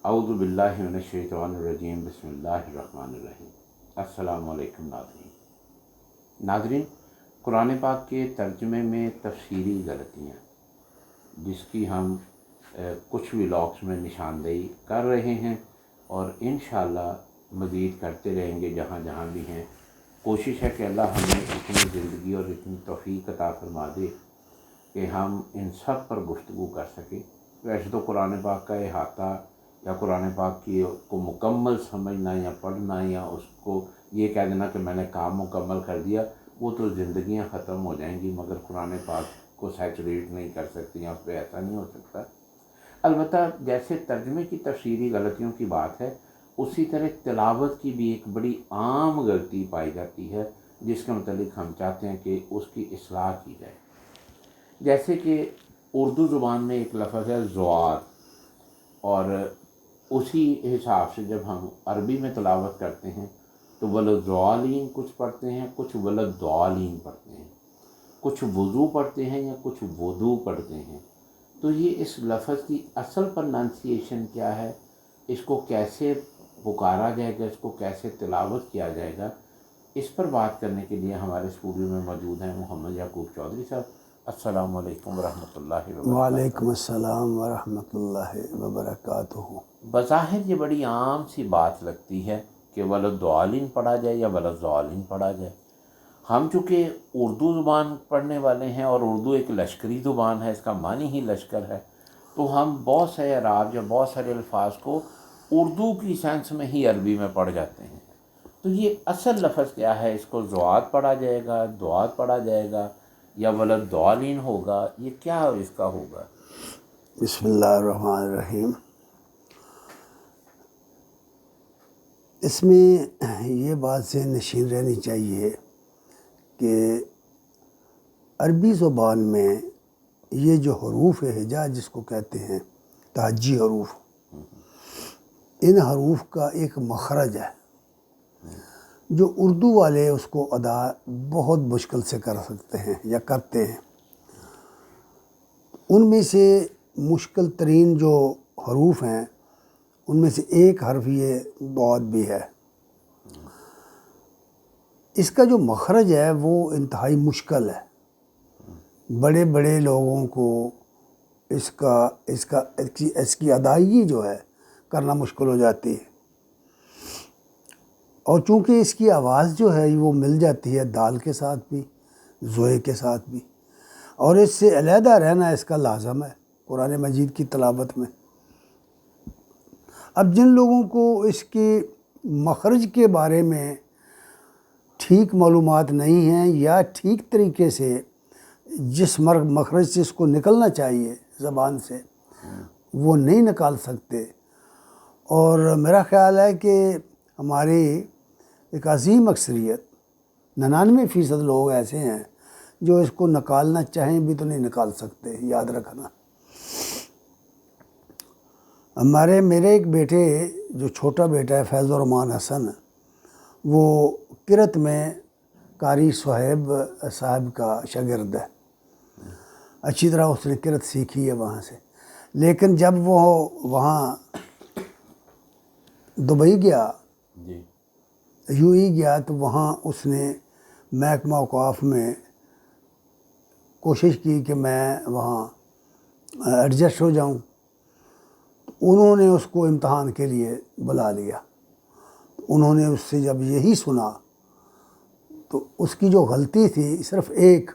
अऊज़ु बिल्लाहि मिनश्शैतानिर्रजीम बिस्मिल्लाहिर्रहमानिर्रहीम। अस्सलामु अलैकुम नाज़रीन, कुरान पाक के तर्जुमे में तफसीरी गलतियाँ जिसकी हम कुछ व्लॉग्स में निशानदेही कर रहे हैं और इंशाअल्लाह मज़ीद करते रहेंगे जहाँ जहाँ भी हैं। कोशिश है कि अल्लाह हमें इतनी ज़िंदगी और इतनी तौफ़ीक अता फरमा दे कि हम इन सब पर गुफ्तगू कर सकें। वैसे तो कुरान पाक का अहाता या कुरान पाक की को मुकम्मल समझना या पढ़ना या उसको ये कह देना कि मैंने काम मुकम्मल कर दिया, वो तो ज़िंदगियां ख़त्म हो जाएंगी, मगर कुरान पाक को सैचुरेट नहीं कर सकती या उस पर ऐसा नहीं हो सकता। अलबत्ता जैसे तर्जुमे की तफसीरी गलतियों की बात है, उसी तरह तिलावत की भी एक बड़ी आम गलती पाई जाती है जिसके मतलब हम चाहते हैं कि उसकी इस्लाह की जाए। जैसे कि उर्दू ज़ुबान में एक लफ्ज़ है ज़ुआद, और उसी हिसाब से जब हम अरबी में तिलावत करते हैं तो वलद्दालीन कुछ पढ़ते हैं, कुछ वलद्दालीन पढ़ते हैं, कुछ वुज़ू पढ़ते हैं या कुछ वुदू पढ़ते हैं। तो ये इस लफ्ज़ की असल प्रोनाउंसिएशन क्या है, इसको कैसे पुकारा जाएगा, इसको कैसे तिलावत किया जाएगा, इस पर बात करने के लिए हमारे स्टूडियो में मौजूद हैं मोहम्मद याकूब चौधरी साहब। अस्सलामु अलैकुम वरहमतुल्लाहि वबरकातुहू। वालेकुम अस्सलाम वरहमतुल्लाहि वबरकातुहू। बज़ाहिर ये बड़ी आम सी बात लगती है कि वलद्दालीन पढ़ा जाए या वलद्दालीन पढ़ा जाए। हम चूँकि उर्दू ज़ुबान पढ़ने वाले हैं और उर्दू एक लश्करी ज़ुबान है, इसका मानी ही लश्कर है, तो हम बहुत से अराब या बहुत सारे अल्फाज को उर्दू की सेंस में ही अरबी में पढ़ जाते हैं। तो ये असल लफ्ज़ क्या है, इसको ज़ुआद पढ़ा जाएगा, दुआद पढ़ा जाएगा या वलद्दालीन होगा, ये क्या इसका होगा? बिस्मिल्लाहिर्रहमानिर्रहीम। इसमें ये बात से नशीन रहनी चाहिए कि अरबी ज़ुबान में ये जो हरूफ हिजा जिसको कहते हैं, ताजी हरूफ, इन हरूफ का एक मखरज है जो उर्दू वाले उसको अदा बहुत मुश्किल से कर सकते हैं या करते हैं। उनमें से मुश्किल तरीन जो हरूफ हैं उनमें से एक हर्फ ये दौद भी है। इसका जो मखरज है वो इंतहाई मुश्किल है। बड़े बड़े लोगों को इसकी अदायगी जो है करना मुश्किल हो जाती है, और चूँकि इसकी आवाज़ जो है वो मिल जाती है दाल के साथ भी, ज़ोए के साथ भी, और इससे अलहदा रहना इसका लाज़म है कुरान मजीद की तिलावत में। अब जिन लोगों को इसके मखरज के बारे में ठीक मालूमात नहीं हैं या ठीक तरीके से जिस मखरज से इसको निकलना चाहिए ज़बान से वो नहीं निकाल सकते, और मेरा ख़्याल है कि हमारी एक अज़ीम अक्सरियत 99% लोग ऐसे हैं जो इसको निकालना चाहें भी तो नहीं निकाल सकते। याद रखना, मेरे एक बेटे, जो छोटा बेटा है फैज़ुर्रहमान हसन, वो किरत में कारी सुहैब साहब का शागिर्द है। अच्छी तरह उसने किरत सीखी है वहाँ से, लेकिन जब वो वहाँ दुबई गया, यूएई गया, तो वहाँ उसने महकमा औक़ाफ़ में कोशिश की कि मैं वहाँ एडजस्ट हो जाऊँ। उन्होंने उसको इम्तहान के लिए बुला लिया। उन्होंने उससे जब यही सुना तो उसकी जो गलती थी सिर्फ़ एक,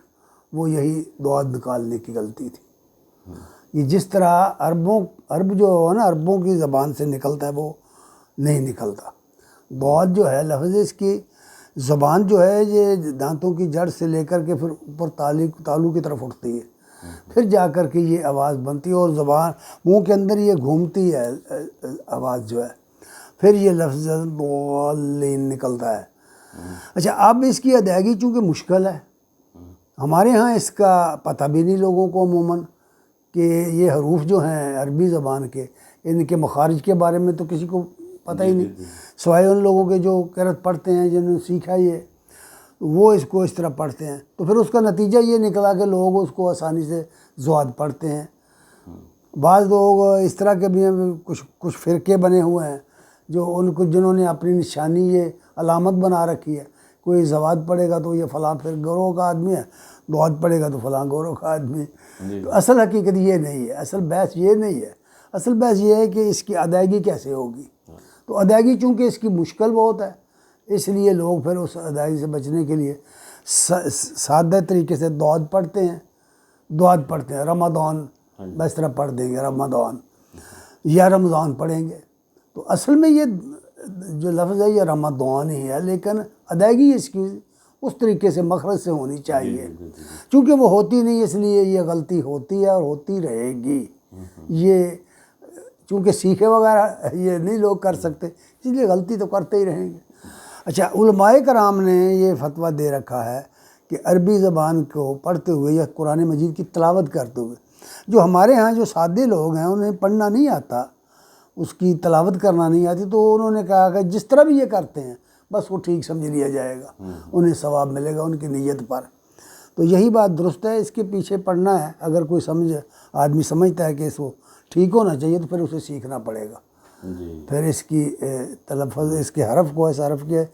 वो यही दुआ निकालने की गलती थी। ये जिस तरह अरब जो है ना, अरबों की ज़बान से निकलता है वो नहीं निकलता। दुआ जो है लफ्ज़, इसकी ज़बान जो है ये दांतों की जड़ से लेकर के फिर ऊपर तालू की तरफ उठती है, फिर जा कर के ये आवाज़ बनती है और ज़बान मुंह के अंदर ये घूमती है आवाज़ जो है, फिर ये लफ्ज़ निकलता है। अच्छा, अब इसकी अदायगी चूँकि मुश्किल है, हमारे यहाँ इसका पता भी नहीं लोगों को अमूमन कि ये हरूफ जो हैं अरबी ज़बान के, इनके मखारिज के बारे में तो किसी को पता ही नहीं, सिवाय उन लोगों के जो किरत पढ़ते हैं, जिन्होंने सीखा ये, वो इसको इस तरह पढ़ते हैं। तो फिर उसका नतीजा ये निकला कि लोग उसको आसानी से ज़ुआद पढ़ते हैं। بعض لوگ اس طرح کے بھی ہیں، کچھ فرقے بنے ہوئے ہیں جو جنہوں نے اپنی نشانی یہ علامت بنا رکھی ہے، کوئی زوات پڑھے گا تو یہ فلاں پھر گروہ کا آدمی ہے، دعات پڑھے گا تو فلاں گروہ کا آدمی ہے۔ تو اصل حقیقت یہ نہیں ہے، اصل بحث یہ نہیں ہے، اصل بحث یہ ہے کہ اس کی ادائیگی کیسے ہوگی۔ تو ادائیگی چونکہ اس کی مشکل بہت ہے، اس لیے لوگ پھر اس ادائیگی سے بچنے کے لیے سادہ طریقے سے دعات پڑھتے ہیں، رمضان بس طرح پڑھ دیں گے رمضان یا رمضان پڑھیں گے۔ تو اصل میں یہ جو لفظ ہے یہ رمضان ہی ہے، لیکن ادائیگی اس کی اس طریقے سے مخرج سے ہونی چاہیے، چونکہ وہ ہوتی نہیں، اس لیے یہ غلطی ہوتی ہے اور ہوتی رہے گی۔ یہ چونکہ سیکھے وغیرہ یہ نہیں لوگ کر سکتے، اس لیے غلطی تو کرتے ہی رہیں گے۔ اچھا، علماء کرام نے یہ فتویٰ دے رکھا ہے کہ عربی زبان کو پڑھتے ہوئے یا قرآن مجید کی تلاوت کرتے ہوئے، جو ہمارے ہاں جو سادے لوگ ہیں انہیں پڑھنا نہیں آتا، اس کی تلاوت کرنا نہیں آتی، تو انہوں نے کہا کہ جس طرح بھی یہ کرتے ہیں بس وہ ٹھیک سمجھ لیا جائے گا، انہیں ثواب ملے گا ان کی نیت پر۔ تو یہی بات درست ہے، اس کے پیچھے پڑھنا ہے، اگر کوئی آدمی سمجھتا ہے کہ اس کو ٹھیک ہونا چاہیے تو پھر اسے سیکھنا پڑے گا، پھر اس کی تلفظ، اس کے حرف کو، اس حرف کے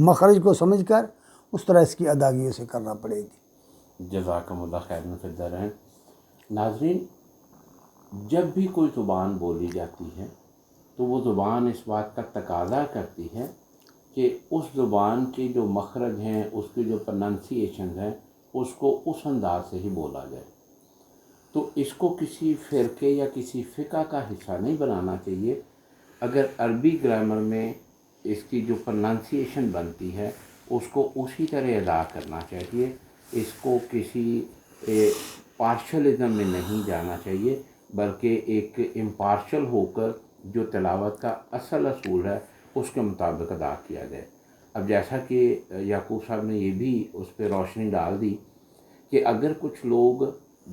مخرج کو سمجھ کر اس طرح اس کی ادائیگی اسے کرنا پڑے گی۔ جزاکم اللہ خیر مقدر ہیں۔ ناظرین، جب بھی کوئی زبان بولی جاتی ہے تو وہ زبان اس بات کا تقاضا کرتی ہے کہ اس زبان کے جو مخرج ہیں، اس کی جو پرننسیشن ہیں، اس کو اس انداز سے ہی بولا جائے۔ تو اس کو کسی فرقے یا کسی فقہ کا حصہ نہیں بنانا چاہیے۔ اگر عربی گرامر میں اس کی جو پرننسیشن بنتی ہے اس کو اسی طرح ادا کرنا چاہیے، اس کو کسی پارشلزم میں نہیں جانا چاہیے، بلکہ ایک امپارشل ہو کر جو تلاوت کا اصل اصول ہے اس کے مطابق ادا کیا جائے۔ اب جیسا کہ یعقوب صاحب نے یہ بھی اس پہ روشنی ڈال دی کہ اگر کچھ لوگ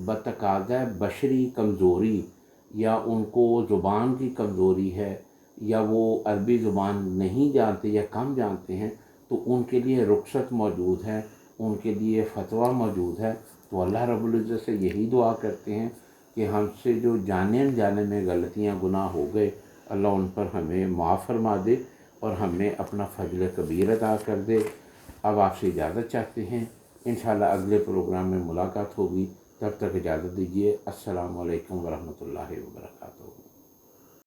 بتقاضۂ بشری کمزوری یا ان کو زبان کی کمزوری ہے یا وہ عربی زبان نہیں جانتے یا کم جانتے ہیں، تو ان کے لیے رخصت موجود ہے، ان کے لیے فتویٰ موجود ہے۔ تو اللہ رب العزت سے یہی دعا کرتے ہیں کہ ہم سے جو جانے انجانے میں غلطیاں گناہ ہو گئے، اللہ ان پر ہمیں معاف فرما دے اور ہمیں اپنا فضل کبیر عطا کر دے۔ اب آپ سے اجازت چاہتے ہیں، انشاءاللہ اگلے پروگرام میں ملاقات ہوگی، تب تک اجازت دیجیے۔ السلام علیکم ورحمۃ اللہ وبرکاتہ۔